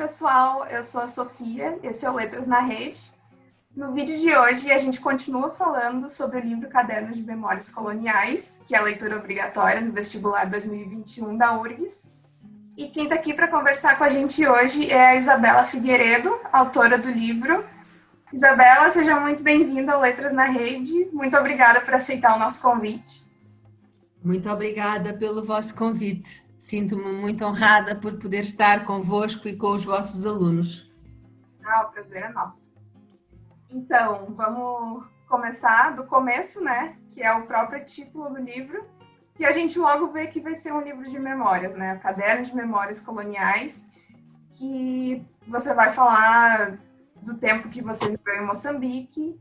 pessoal, eu sou a Sofia, esse é o Letras na Rede. No vídeo de hoje, a gente continua falando sobre o livro Cadernos de Memórias Coloniais, que é a leitura obrigatória no vestibular 2021 da URGS. E quem está aqui para conversar com a gente hoje é a Isabela Figueiredo, autora do livro. Isabela, seja muito bem-vinda ao Letras na Rede. Muito obrigada por aceitar o nosso convite. Muito obrigada pelo vosso convite. Sinto-me muito honrada por poder estar convosco e com os vossos alunos. O prazer é nosso. Então, vamos começar do começo, né? Que é o próprio título do livro. E a gente logo vê que vai ser um livro de memórias, né? O Caderno de Memórias Coloniais, que você vai falar do tempo que você viveu em Moçambique.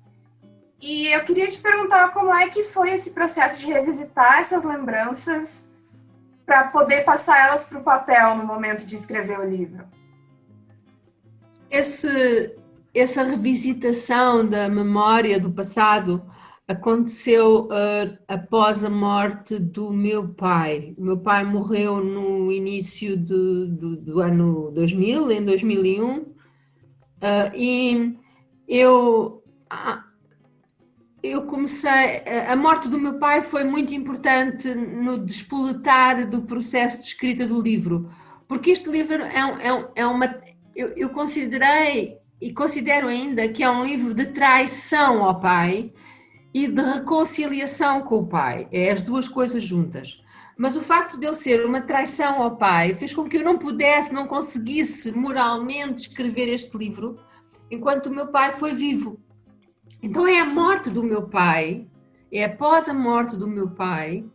E eu queria te perguntar como é que foi esse processo de revisitar essas lembranças para poder passar elas para o papel no momento de escrever o livro. Essa revisitação da memória do passado aconteceu após a morte do meu pai. O meu pai morreu no início do ano 2000, em 2001, e eu comecei. A morte do meu pai foi muito importante no despoletar do processo de escrita do livro, porque este livro é uma. Eu considerei e considero ainda que é um livro de traição ao pai e de reconciliação com o pai. É as duas coisas juntas. Mas o facto de ele ser uma traição ao pai fez com que eu não conseguisse moralmente escrever este livro enquanto o meu pai foi vivo. Então é a morte do meu pai, é após a morte do meu pai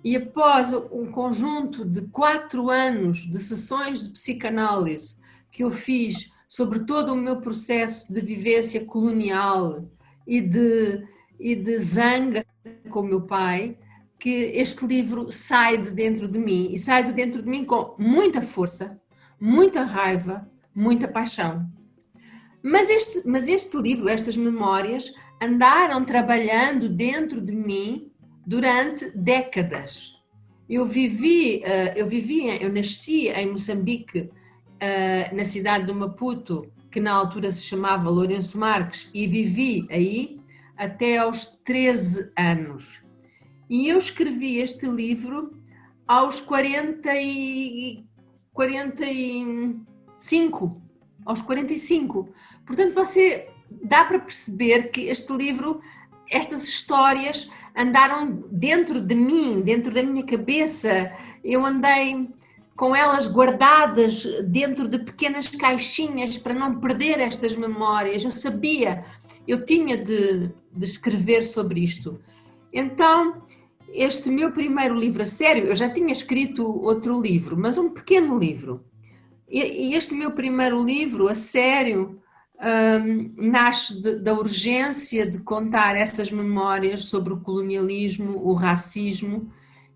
e após um conjunto de 4 anos de sessões de psicanálise que eu fiz sobre todo o meu processo de vivência colonial e de zanga com o meu pai, que este livro sai de dentro de mim, e sai de dentro de mim com muita força, muita raiva, muita paixão. Mas este livro, estas memórias, andaram trabalhando dentro de mim durante décadas. Eu nasci em Moçambique, na cidade de Maputo, que na altura se chamava Lourenço Marques, e vivi aí até aos 13 anos. E eu escrevi este livro aos 45. Aos 45. Portanto, você dá para perceber que este livro, estas histórias andaram dentro de mim, dentro da minha cabeça. Eu andei com elas guardadas dentro de pequenas caixinhas para não perder estas memórias. Eu sabia, eu tinha de escrever sobre isto. Então, este meu primeiro livro a sério, eu já tinha escrito outro livro, mas um pequeno livro. E este meu primeiro livro, a sério, nasce da urgência de contar essas memórias sobre o colonialismo, o racismo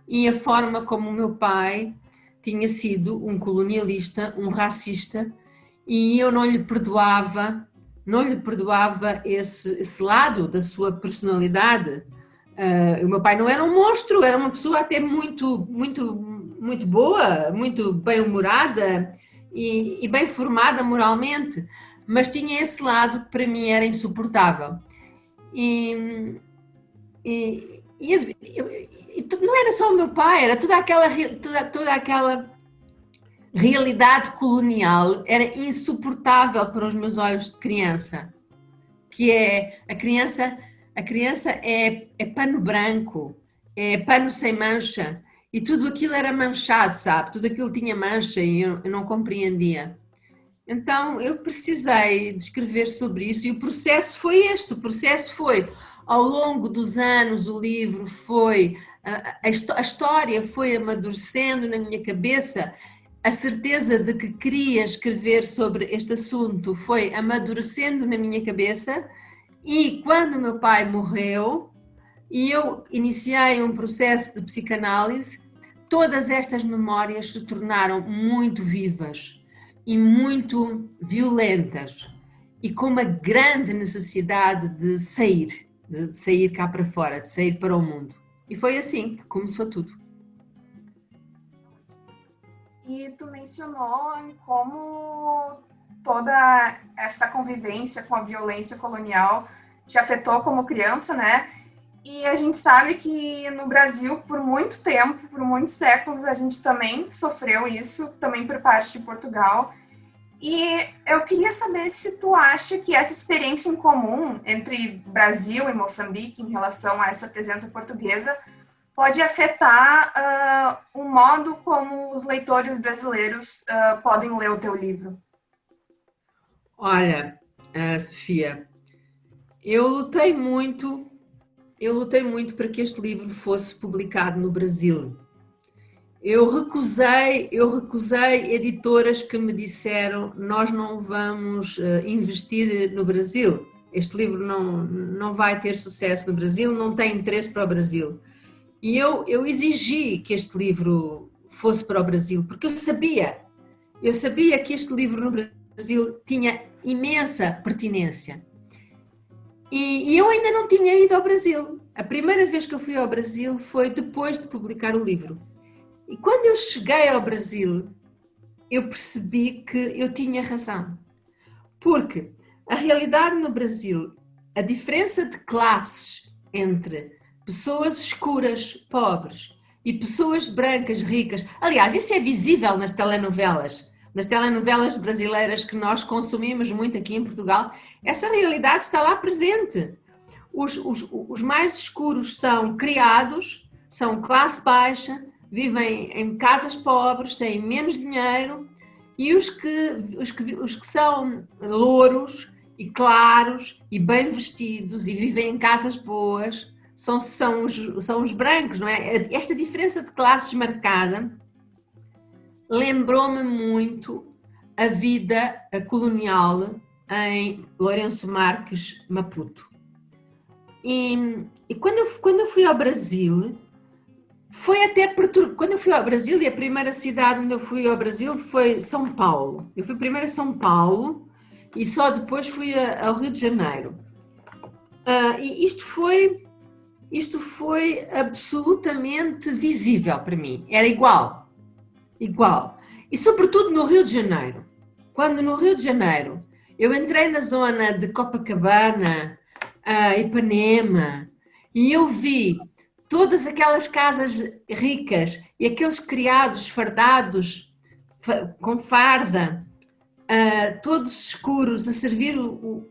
e a forma como o meu pai tinha sido um colonialista, um racista, e eu não lhe perdoava esse lado da sua personalidade. O meu pai não era um monstro, era uma pessoa até muito, muito, muito boa, muito bem-humorada, e bem formada moralmente, mas tinha esse lado que para mim era insuportável. E não era só o meu pai, era toda aquela realidade colonial, era insuportável para os meus olhos de criança, que é a criança é pano branco, é pano sem mancha, e tudo aquilo era manchado, sabe? Tudo aquilo tinha mancha e eu não compreendia. Então eu precisei de escrever sobre isso e o processo foi este. O processo foi, ao longo dos anos, o livro foi, a história foi amadurecendo na minha cabeça, a certeza de que queria escrever sobre este assunto foi amadurecendo na minha cabeça, e quando meu pai morreu e eu iniciei um processo de psicanálise, todas estas memórias se tornaram muito vivas e muito violentas e com uma grande necessidade de sair cá para fora, de sair para o mundo. E foi assim que começou tudo. E tu mencionou em como toda essa convivência com a violência colonial te afetou como criança, né? E a gente sabe que no Brasil, por muito tempo, por muitos séculos, a gente também sofreu isso, também por parte de Portugal. E eu queria saber se tu acha que essa experiência em comum entre Brasil e Moçambique em relação a essa presença portuguesa pode afetar o modo como os leitores brasileiros podem ler o teu livro. Olha, Sofia, eu lutei muito para que este livro fosse publicado no Brasil. Eu recusei editoras que me disseram: nós não vamos investir no Brasil, este livro não vai ter sucesso no Brasil, não tem interesse para o Brasil. E eu exigi que este livro fosse para o Brasil, porque eu sabia que este livro no Brasil tinha imensa pertinência. E eu ainda não tinha ido ao Brasil. A primeira vez que eu fui ao Brasil foi depois de publicar o livro. E quando eu cheguei ao Brasil, eu percebi que eu tinha razão. Porque a realidade no Brasil, a diferença de classes entre pessoas escuras, pobres, e pessoas brancas, ricas, aliás, isso é visível nas telenovelas brasileiras que nós consumimos muito aqui em Portugal, essa realidade está lá presente. Os mais escuros são criados, são classe baixa, vivem em casas pobres, têm menos dinheiro, e os que são louros e claros e bem vestidos e vivem em casas boas são os brancos, não é? Esta diferença de classes marcada lembrou-me muito a vida colonial em Lourenço Marques, Maputo. E quando eu fui ao Brasil, foi até quando eu fui ao Brasil, e a primeira cidade onde eu fui ao Brasil foi São Paulo. Eu fui primeiro a São Paulo e só depois fui ao Rio de Janeiro. E isto foi absolutamente visível para mim. Era igual. E sobretudo no Rio de Janeiro. Quando no Rio de Janeiro eu entrei na zona de Copacabana, Ipanema, e eu vi todas aquelas casas ricas e aqueles criados fardados com farda, todos escuros, a servir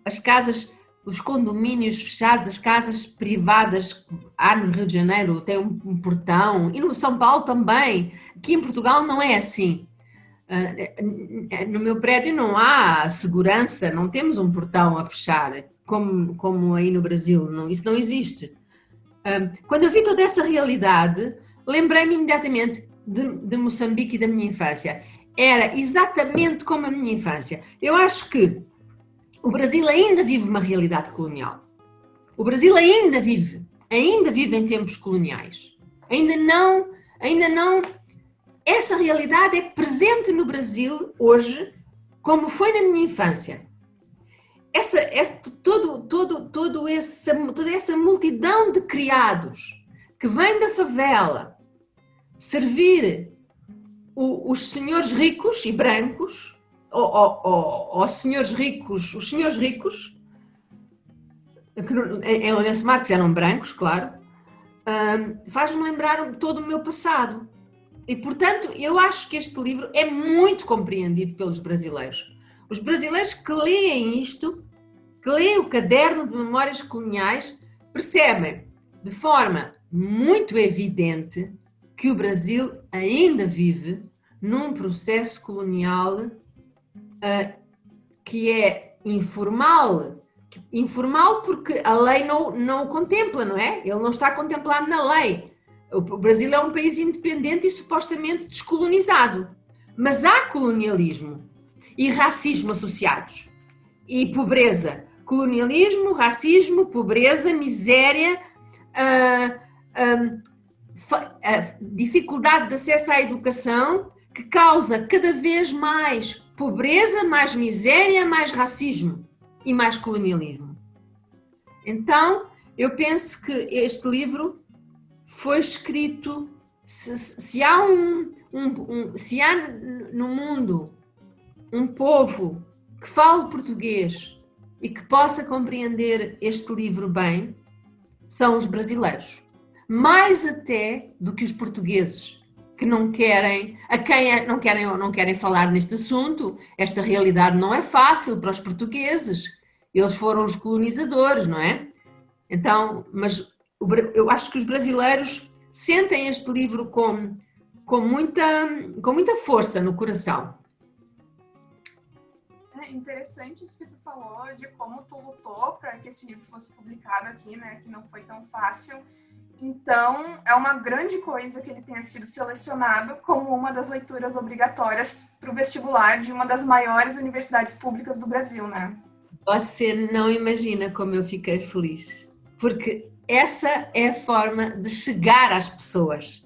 as casas, os condomínios fechados, as casas privadas que há no Rio de Janeiro, tem um portão, e no São Paulo também. Aqui em Portugal não é assim. No meu prédio não há segurança, não temos um portão a fechar, como aí no Brasil, isso não existe. Quando eu vi toda essa realidade, lembrei-me imediatamente de Moçambique e da minha infância. Era exatamente como a minha infância. Eu acho que o Brasil ainda vive uma realidade colonial. O Brasil ainda vive em tempos coloniais. Ainda não. Essa realidade é presente no Brasil hoje, como foi na minha infância. Toda essa multidão de criados que vem da favela servir os senhores ricos e brancos, ou senhores ricos, os senhores ricos, que em Lourenço Marques eram brancos, claro, faz-me lembrar todo o meu passado. E, portanto, eu acho que este livro é muito compreendido pelos brasileiros. Os brasileiros que leem isto, que leem o Caderno de Memórias Coloniais, percebem de forma muito evidente que o Brasil ainda vive num processo colonial que é informal. Informal porque a lei não o contempla, não é? Ele não está contemplado na lei. O Brasil é um país independente e supostamente descolonizado. Mas há colonialismo e racismo associados. E pobreza. Colonialismo, racismo, pobreza, miséria, dificuldade de acesso à educação, que causa cada vez mais pobreza, mais miséria, mais racismo e mais colonialismo. Então, eu penso que este livro foi escrito, se há no mundo um povo que fale português e que possa compreender este livro bem são os brasileiros. Mais até do que os portugueses, que não querem, não querem falar neste assunto. Esta realidade não é fácil para os portugueses. Eles foram os colonizadores, não é? Então, mas eu acho que os brasileiros sentem este livro com muita força no coração. É interessante isso que tu falou, de como tu lutou para que esse livro fosse publicado aqui, né? Que não foi tão fácil. Então, é uma grande coisa que ele tenha sido selecionado como uma das leituras obrigatórias para o vestibular de uma das maiores universidades públicas do Brasil, né? Você não imagina como eu fiquei feliz, porque essa é a forma de chegar às pessoas.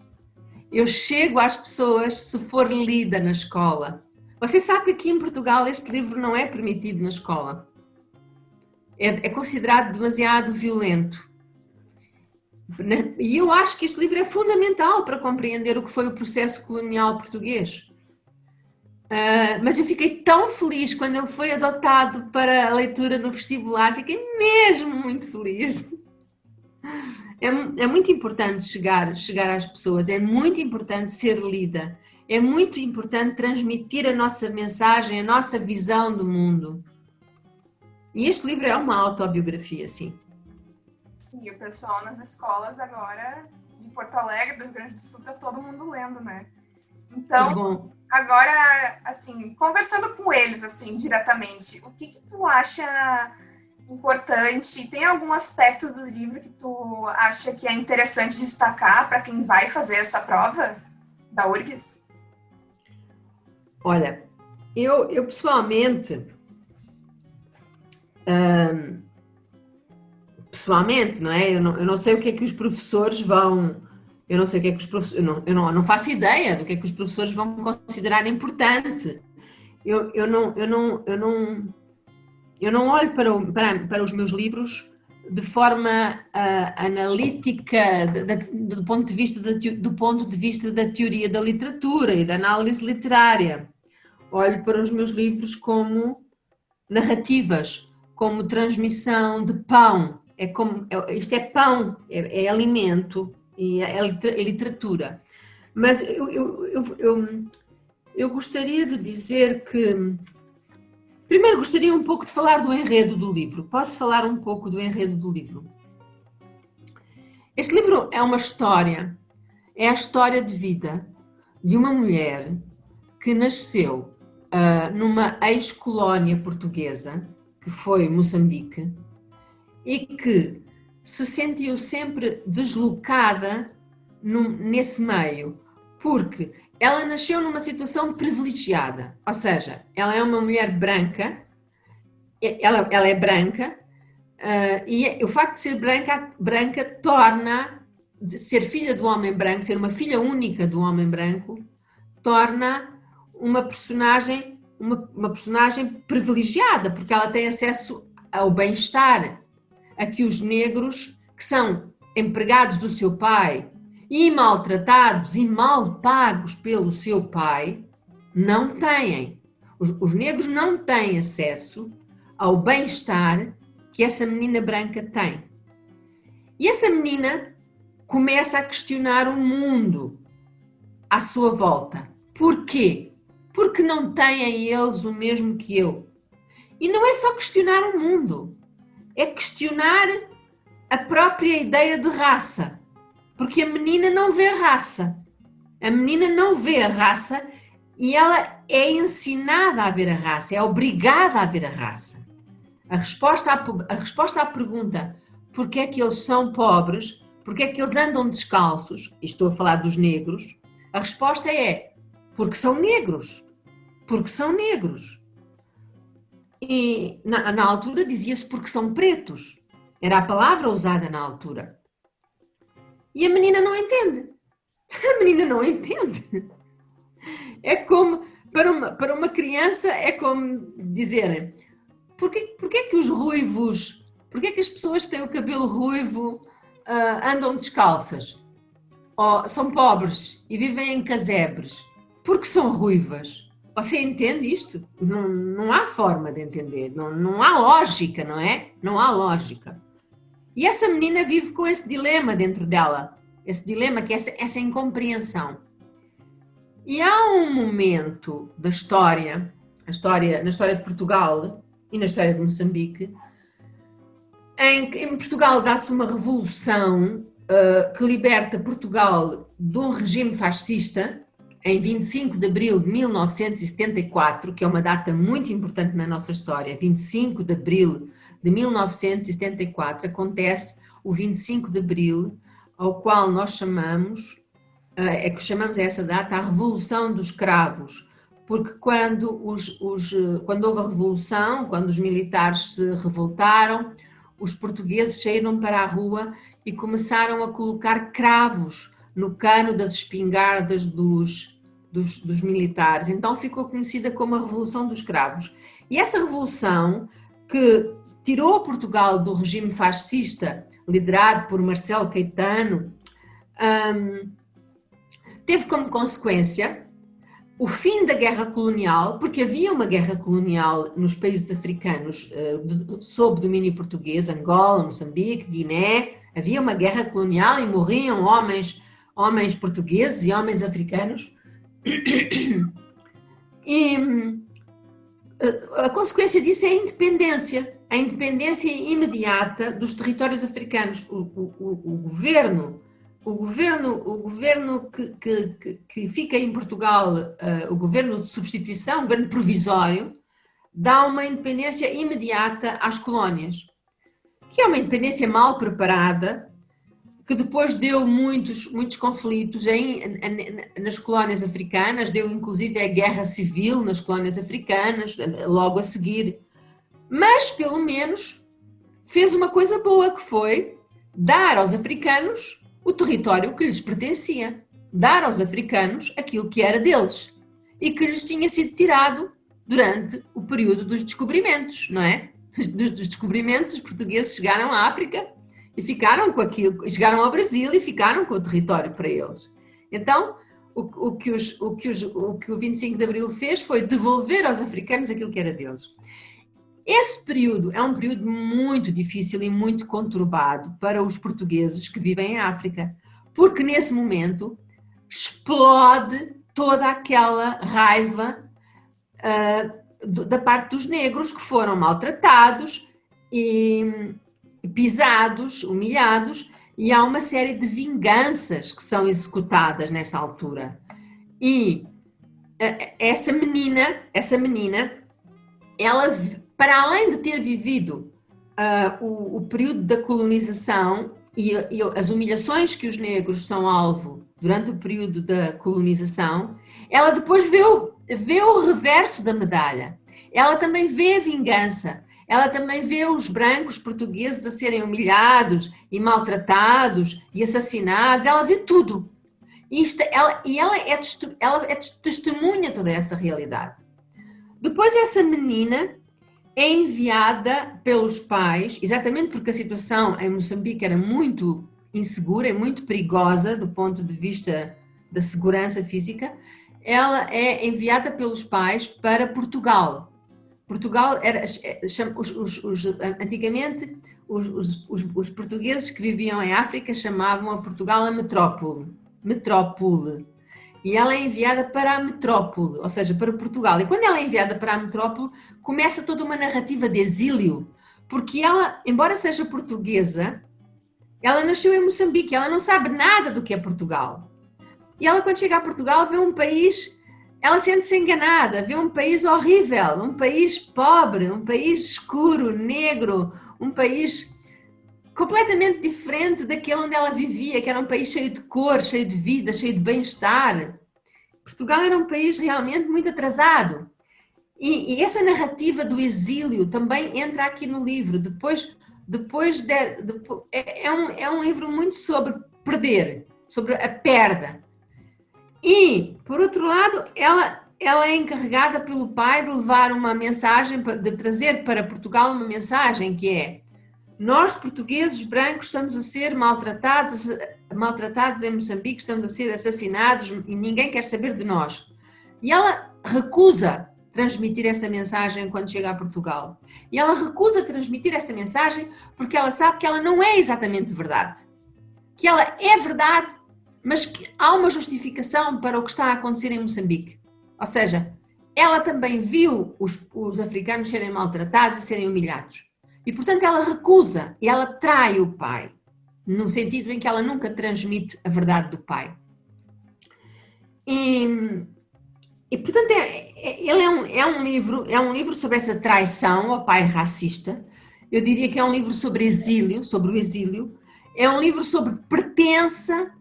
Eu chego às pessoas se for lida na escola. Você sabe que aqui em Portugal este livro não é permitido na escola. É considerado demasiado violento. E eu acho que este livro é fundamental para compreender o que foi o processo colonial português. Mas eu fiquei tão feliz quando ele foi adotado para a leitura no vestibular, fiquei mesmo muito feliz. É muito importante chegar às pessoas, é muito importante ser lida, é muito importante transmitir a nossa mensagem, a nossa visão do mundo. E este livro é uma autobiografia, sim. E o pessoal nas escolas agora, de Porto Alegre, do Rio Grande do Sul, tá todo mundo lendo, né? Então, agora, assim, conversando com eles, assim, diretamente, o que tu acha importante? Tem algum aspecto do livro que tu acha que é interessante destacar para quem vai fazer essa prova da URGS? Olha, eu pessoalmente, não é? Eu não sei o que é que os professores vão... Eu não sei o que é que os professores... Eu não faço ideia do que é que os professores vão considerar importante. Eu não olho para os meus livros de forma analítica, do ponto de vista da teoria da literatura e da análise literária. Olho para os meus livros como narrativas, como transmissão de pão. Isto é pão, é alimento e é literatura. Mas eu gostaria de dizer que... Primeiro gostaria um pouco de falar do enredo do livro. Posso falar um pouco do enredo do livro? Este livro é uma história, é a história de vida de uma mulher que nasceu numa ex-colónia portuguesa, que foi Moçambique, e que se sentiu sempre deslocada nesse meio, porque ela nasceu numa situação privilegiada, ou seja, ela é uma mulher branca, ela é branca, e o facto de ser branca torna, ser filha do homem branco, ser uma filha única do homem branco, torna uma personagem privilegiada, porque ela tem acesso ao bem-estar, a que os negros, que são empregados do seu pai e maltratados e mal pagos pelo seu pai, não têm. Os negros não têm acesso ao bem-estar que essa menina branca tem. E essa menina começa a questionar o mundo à sua volta. Porquê? Porque não têm eles o mesmo que eu. E não é só questionar o mundo, é questionar a própria ideia de raça. Porque a menina não vê raça. A menina não vê a raça e ela é ensinada a ver a raça, é obrigada a ver a raça. A resposta à pergunta porque é que eles são pobres, porque é que eles andam descalços, e estou a falar dos negros, a resposta é porque são negros. Porque são negros. E na altura dizia-se porque são pretos. Era a palavra usada na altura. E a menina não entende. A menina não entende. É como, para uma criança, é como dizerem, porquê que os ruivos, porquê que as pessoas que têm o cabelo ruivo andam descalças? Ou são pobres e vivem em casebres? Porque são ruivas. Você entende isto? Não há forma de entender, não há lógica, não é? Não há lógica. E essa menina vive com esse dilema dentro dela, esse dilema que é essa incompreensão. E há um momento da história, na história de Portugal e na história de Moçambique, em que em Portugal dá-se uma revolução que liberta Portugal de um regime fascista, em 25 de abril de 1974, que é uma data muito importante na nossa história. 25 de abril de 1974 acontece o 25 de abril, ao qual nós chamamos a essa data a Revolução dos Cravos, porque quando houve a Revolução, quando os militares se revoltaram, os portugueses saíram para a rua e começaram a colocar cravos no cano das espingardas dos militares. Então ficou conhecida como a Revolução dos Cravos. E essa revolução, que tirou Portugal do regime fascista, liderado por Marcelo Caetano, teve como consequência o fim da guerra colonial, porque havia uma guerra colonial nos países africanos sob domínio português, Angola, Moçambique, Guiné. Havia uma guerra colonial e morriam homens portugueses e homens africanos. E a consequência disso é a independência imediata dos territórios africanos. O governo que fica em Portugal, o governo de substituição, o governo provisório, dá uma independência imediata às colónias, que é uma independência mal preparada, que depois deu muitos conflitos nas colónias africanas, deu inclusive a guerra civil nas colónias africanas, logo a seguir. Mas, pelo menos, fez uma coisa boa, que foi dar aos africanos o território que lhes pertencia, dar aos africanos aquilo que era deles e que lhes tinha sido tirado durante o período dos descobrimentos, não é? Dos descobrimentos, os portugueses chegaram à África e ficaram com aquilo, chegaram ao Brasil e ficaram com o território para eles. Então, o que o 25 de Abril fez foi devolver aos africanos aquilo que era deles. Esse período é um período muito difícil e muito conturbado para os portugueses que vivem em África, porque nesse momento explode toda aquela raiva da parte dos negros, que foram maltratados e pisados, humilhados, e há uma série de vinganças que são executadas nessa altura. E essa menina, ela, para além de ter vivido o período da colonização e as humilhações que os negros são alvo durante o período da colonização, ela depois vê o reverso da medalha. Ela também vê a vingança. Ela também vê os brancos portugueses a serem humilhados e maltratados e assassinados. Ela vê tudo. Ela é testemunha toda essa realidade. Depois essa menina é enviada pelos pais, exatamente porque a situação em Moçambique era muito insegura e muito perigosa do ponto de vista da segurança física. Ela é enviada pelos pais para Portugal. Portugal era, antigamente, os portugueses que viviam em África chamavam a Portugal a metrópole. E ela é enviada para a metrópole, ou seja, para Portugal. E quando ela é enviada para a metrópole, começa toda uma narrativa de exílio, porque ela, embora seja portuguesa, ela nasceu em Moçambique, ela não sabe nada do que é Portugal. E ela, quando chega a Portugal, vê um país, ela sente-se enganada, vê um país horrível, um país pobre, um país escuro, negro, um país completamente diferente daquele onde ela vivia, que era um país cheio de cor, cheio de vida, cheio de bem-estar. Portugal era um país realmente muito atrasado. E essa narrativa do exílio também entra aqui no livro. É um livro muito sobre perder, sobre a perda. E, por outro lado, ela é encarregada pelo pai de levar uma mensagem, de trazer para Portugal uma mensagem que é: nós, portugueses brancos, estamos a ser maltratados em Moçambique, estamos a ser assassinados e ninguém quer saber de nós. E ela recusa transmitir essa mensagem quando chega a Portugal. E ela recusa transmitir essa mensagem porque ela sabe que ela não é exatamente verdade. Que ela é verdade, mas que há uma justificação para o que está a acontecer em Moçambique. Ou seja, ela também viu os africanos serem maltratados e serem humilhados. E, portanto, ela recusa e ela trai o pai, no sentido em que ela nunca transmite a verdade do pai. E portanto, ele é um livro sobre essa traição ao pai racista. Eu diria que é um livro sobre exílio, sobre o exílio. É um livro sobre pertença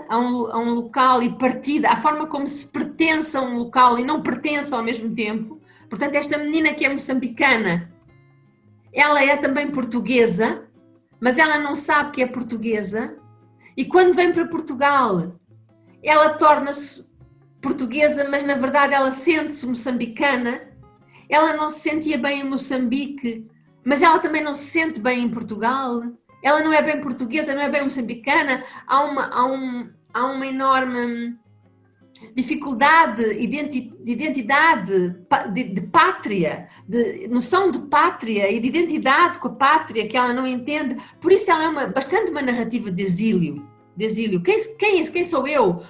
a um local e partida, a forma como se pertence a um local e não pertence ao mesmo tempo. Portanto, esta menina que é moçambicana, ela é também portuguesa, mas ela não sabe que é portuguesa. E quando vem para Portugal, ela torna-se portuguesa, mas na verdade ela sente-se moçambicana. Ela não se sentia bem em Moçambique, mas ela também não se sente bem em Portugal. Ela não é bem portuguesa, não é bem moçambicana. Há uma enorme dificuldade de identidade, de pátria, de noção de pátria e de identidade com a pátria que ela não entende. Por isso ela é bastante uma narrativa de exílio. Quem sou eu?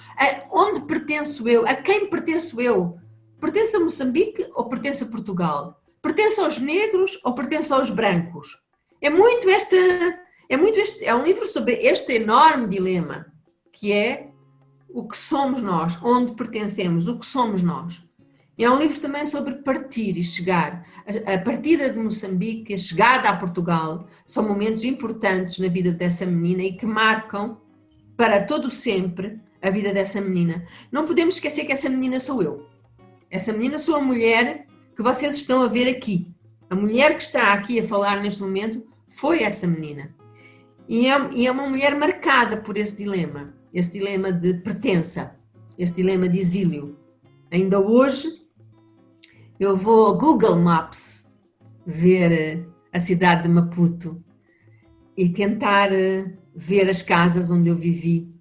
Onde pertenço eu? A quem pertenço eu? Pertenço a Moçambique ou pertenço a Portugal? Pertenço aos negros ou pertenço aos brancos? É um livro sobre este enorme dilema, que é o que somos nós, onde pertencemos, o que somos nós. E é um livro também sobre partir e chegar. A partida de Moçambique, a chegada a Portugal, são momentos importantes na vida dessa menina e que marcam para todo sempre a vida dessa menina. Não podemos esquecer que essa menina sou eu. Essa menina sou a mulher que vocês estão a ver aqui. A mulher que está aqui a falar neste momento foi essa menina. E é uma mulher marcada por esse dilema de pertença, esse dilema de exílio. Ainda hoje eu vou ao Google Maps ver a cidade de Maputo e tentar ver as casas onde eu vivi.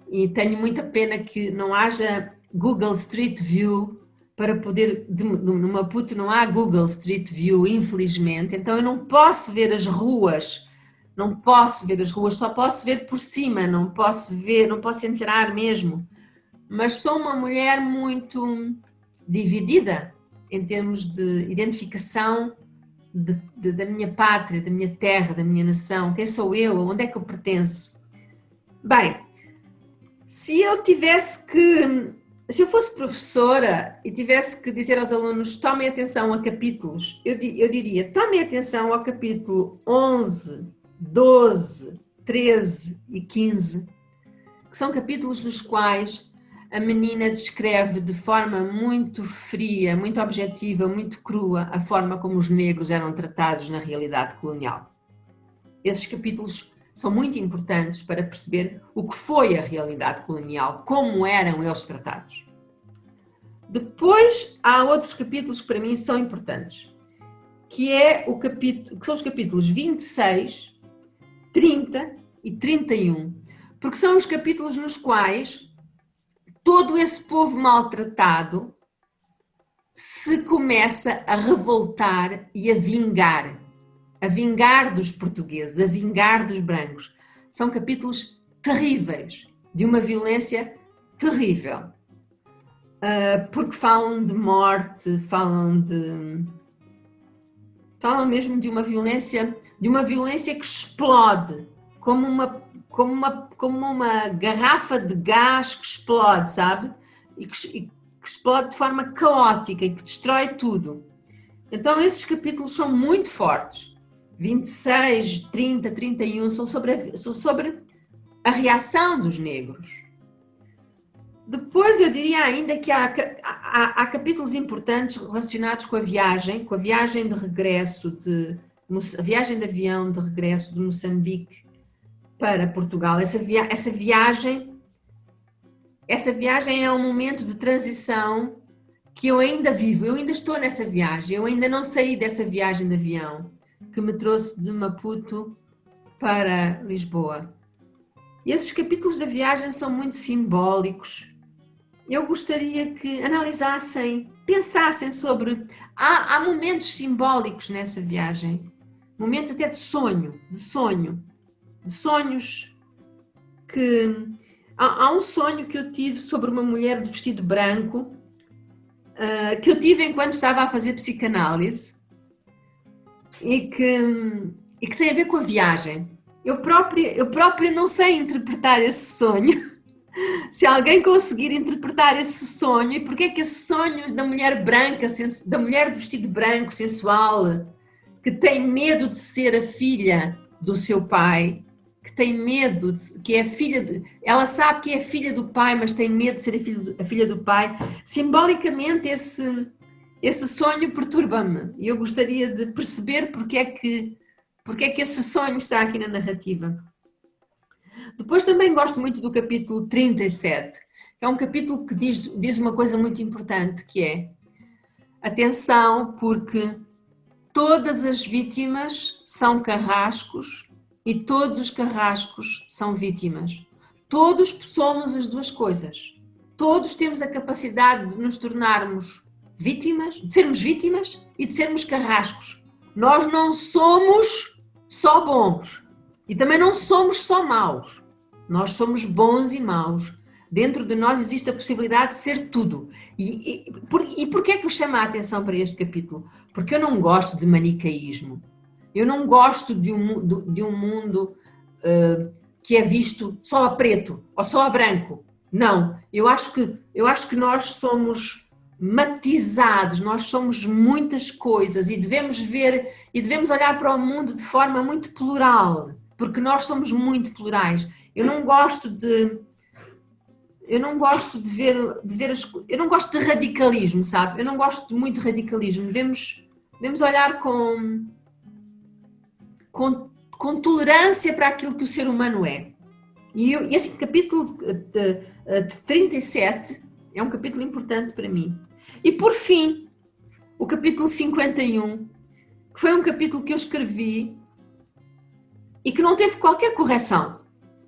E tenho muita pena que não haja Google Street View para poder... No Maputo não há Google Street View, infelizmente. Então eu não posso ver as ruas, só posso ver por cima, não posso entrar mesmo. Mas sou uma mulher muito dividida em termos de identificação da minha pátria, da minha terra, da minha nação. Quem sou eu? Onde é que eu pertenço? Bem, se eu fosse professora e tivesse que dizer aos alunos tomem atenção a capítulos, eu diria tomem atenção ao capítulo 11, 12, 13 e 15, que são capítulos nos quais a menina descreve de forma muito fria, muito objetiva, muito crua, a forma como os negros eram tratados na realidade colonial. Esses capítulos são muito importantes para perceber o que foi a realidade colonial, como eram eles tratados. Depois, há outros capítulos que para mim são importantes, que são os capítulos 26, 30 e 31, porque são os capítulos nos quais todo esse povo maltratado se começa a revoltar e a vingar dos portugueses, a vingar dos brancos. São capítulos terríveis, de uma violência terrível, porque falam de morte, falam mesmo de uma violência que explode, como uma garrafa de gás que explode, sabe? E que explode de forma caótica e que destrói tudo. Então esses capítulos são muito fortes. 26, 30, 31 são sobre a reação dos negros. Depois eu diria ainda que há capítulos importantes relacionados com a viagem de regresso, a viagem de avião de regresso de Moçambique para Portugal. Essa viagem é um momento de transição que eu ainda vivo, eu ainda estou nessa viagem, eu ainda não saí dessa viagem de avião que me trouxe de Maputo para Lisboa. E esses capítulos da viagem são muito simbólicos eu gostaria que analisassem, pensassem sobre... Há momentos simbólicos nessa viagem, momentos até de sonho, de sonhos que... Há um sonho que eu tive sobre uma mulher de vestido branco, que eu tive enquanto estava a fazer psicanálise e que tem a ver com a viagem. Eu própria não sei interpretar esse sonho. Se alguém conseguir interpretar esse sonho, e porque é que esse sonho da mulher branca, da mulher de vestido branco, sensual, que tem medo de ser a filha do seu pai, que tem medo, que é filha, ela sabe que é filha do pai, mas tem medo de ser a filha do pai, simbolicamente esse sonho perturba-me e eu gostaria de perceber porque é que esse sonho está aqui na narrativa. Depois também gosto muito do capítulo 37, que é um capítulo que diz uma coisa muito importante, que é: atenção, porque todas as vítimas são carrascos e todos os carrascos são vítimas. Todos somos as duas coisas. Todos temos a capacidade de nos tornarmos vítimas, de sermos vítimas e de sermos carrascos. Nós não somos só bons e também não somos só maus. Nós somos bons e maus. Dentro de nós existe a possibilidade de ser tudo. E porquê é que eu chamo a atenção para este capítulo? Porque eu não gosto de manicaísmo. Eu não gosto de um mundo que é visto só a preto ou só a branco. Não. Eu acho que nós somos matizados, nós somos muitas coisas e devemos ver e devemos olhar para o mundo de forma muito plural, porque nós somos muito plurais. Eu não gosto de ver eu não gosto de radicalismo, sabe? Eu não gosto muito de radicalismo. Devemos olhar com tolerância para aquilo que o ser humano é. E esse capítulo de 37 é um capítulo importante para mim. E por fim, o capítulo 51, que foi um capítulo que eu escrevi e que não teve qualquer correção.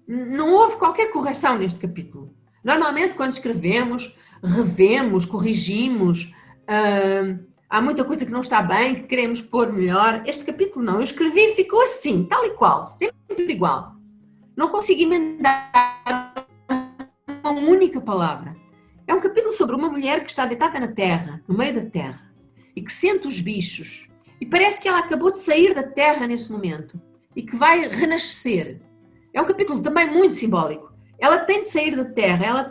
Não houve qualquer correção neste capítulo. Normalmente, quando escrevemos, revemos, corrigimos, há muita coisa que não está bem, que queremos pôr melhor. Este capítulo não, eu escrevi e ficou assim, tal e qual, sempre igual. Não consigo emendar uma única palavra. É um capítulo sobre uma mulher que está deitada na terra, no meio da terra, e que sente os bichos. E parece que ela acabou de sair da terra nesse momento e que vai renascer. É um capítulo também muito simbólico. Ela tem de sair da terra, ela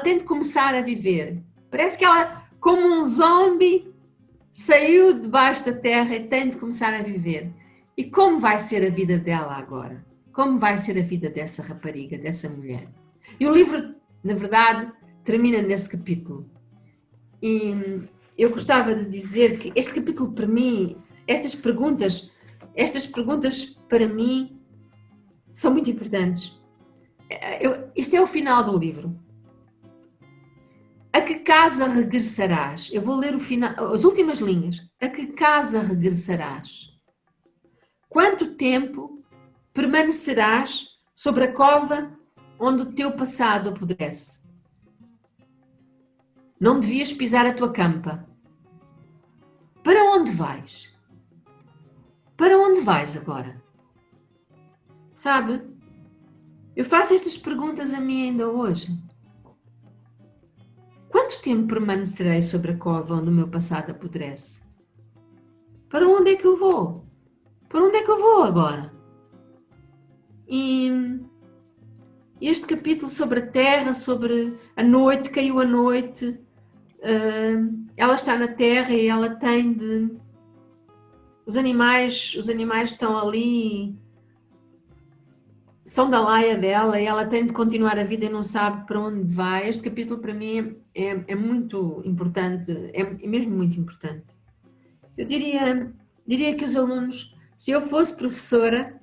tem de começar a viver. Parece que ela, como um zombie, saiu debaixo da terra e tem de começar a viver. E como vai ser a vida dela agora? Como vai ser a vida dessa rapariga, dessa mulher? E o livro, na verdade, termina nesse capítulo. E eu gostava de dizer que este capítulo, para mim, estas perguntas para mim são muito importantes. Este é o final do livro. A que casa regressarás? Eu vou ler o final, as últimas linhas. A que casa regressarás? Quanto tempo permanecerás sobre a cova onde o teu passado apodrece? Não devias pisar a tua campa. Para onde vais? Para onde vais agora? Sabe? Eu faço estas perguntas a mim ainda hoje. Quanto tempo permanecerei sobre a cova onde o meu passado apodrece? Para onde é que eu vou? Para onde é que eu vou agora? E este capítulo sobre a terra, sobre a noite, caiu a noite, ela está na terra e ela tem de... Os animais estão ali, são da laia dela e ela tem de continuar a vida e não sabe para onde vai. Este capítulo para mim é muito importante, é mesmo muito importante. Eu diria que os alunos, se eu fosse professora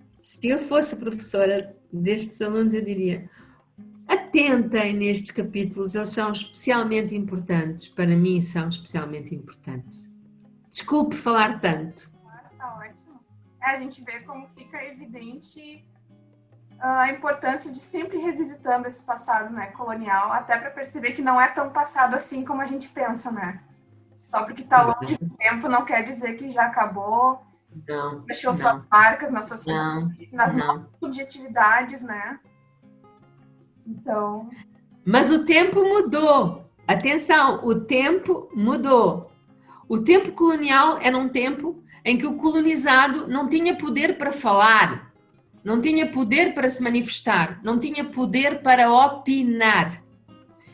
destes alunos, eu diria: atentem nestes capítulos, eles são especialmente importantes, para mim são especialmente importantes. Desculpe falar tanto. Está ótimo. A gente vê como fica evidente a importância de sempre revisitando esse passado, né, colonial, até para perceber que não é tão passado assim como a gente pensa, né? Só porque está longe do tempo não quer dizer que já acabou, deixou suas marcas na sociedade, nas nossas subjetividades, né? Então... Mas o tempo mudou. Atenção, o tempo mudou. O tempo colonial era um tempo em que o colonizado não tinha poder para falar, não tinha poder para se manifestar, não tinha poder para opinar.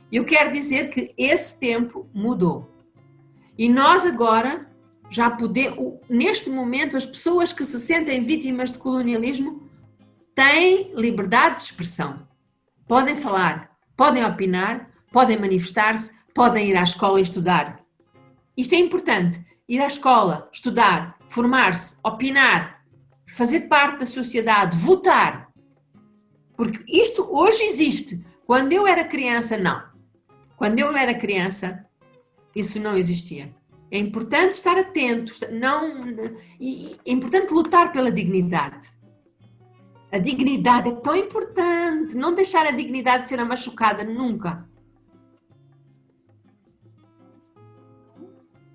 Eu quero dizer que esse tempo mudou. E nós agora já podemos, neste momento, as pessoas que se sentem vítimas de colonialismo têm liberdade de expressão. Podem falar, podem opinar, podem manifestar-se, podem ir à escola e estudar. Isto é importante. Ir à escola, estudar, formar-se, opinar, fazer parte da sociedade, votar. Porque isto hoje existe. Quando eu era criança, não. Quando eu era criança, isso não existia. É importante estar atento, é importante lutar pela dignidade. A dignidade é tão importante, não deixar a dignidade ser machucada nunca.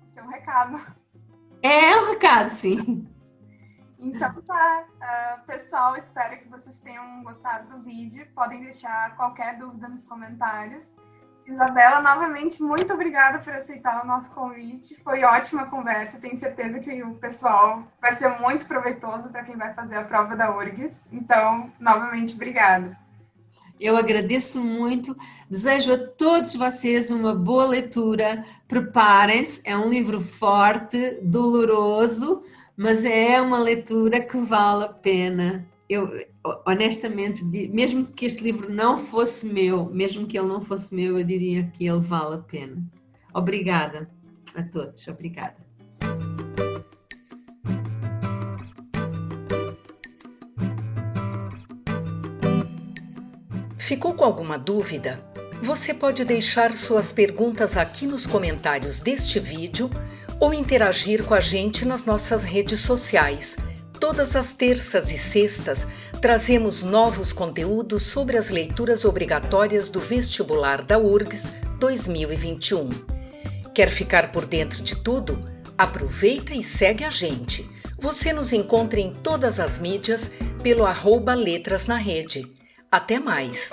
Esse é um recado. É um recado, sim. Então tá, pessoal, espero que vocês tenham gostado do vídeo. Podem deixar qualquer dúvida nos comentários. Isabela, novamente, muito obrigada por aceitar o nosso convite. Foi ótima conversa. Tenho certeza que o pessoal vai ser muito proveitoso para quem vai fazer a prova da URGS. Então, novamente, obrigada. Eu agradeço muito. Desejo a todos vocês uma boa leitura. Preparem-se. É um livro forte, doloroso, mas é uma leitura que vale a pena. Eu, honestamente, mesmo que este livro não fosse meu, eu diria que ele vale a pena. Obrigada a todos, obrigada. Ficou com alguma dúvida? Você pode deixar suas perguntas aqui nos comentários deste vídeo ou interagir com a gente nas nossas redes sociais. Todas as terças e sextas trazemos novos conteúdos sobre as leituras obrigatórias do vestibular da URGS 2021. Quer ficar por dentro de tudo? Aproveita e segue a gente. Você nos encontra em todas as mídias pelo @letrasnarede. Até mais!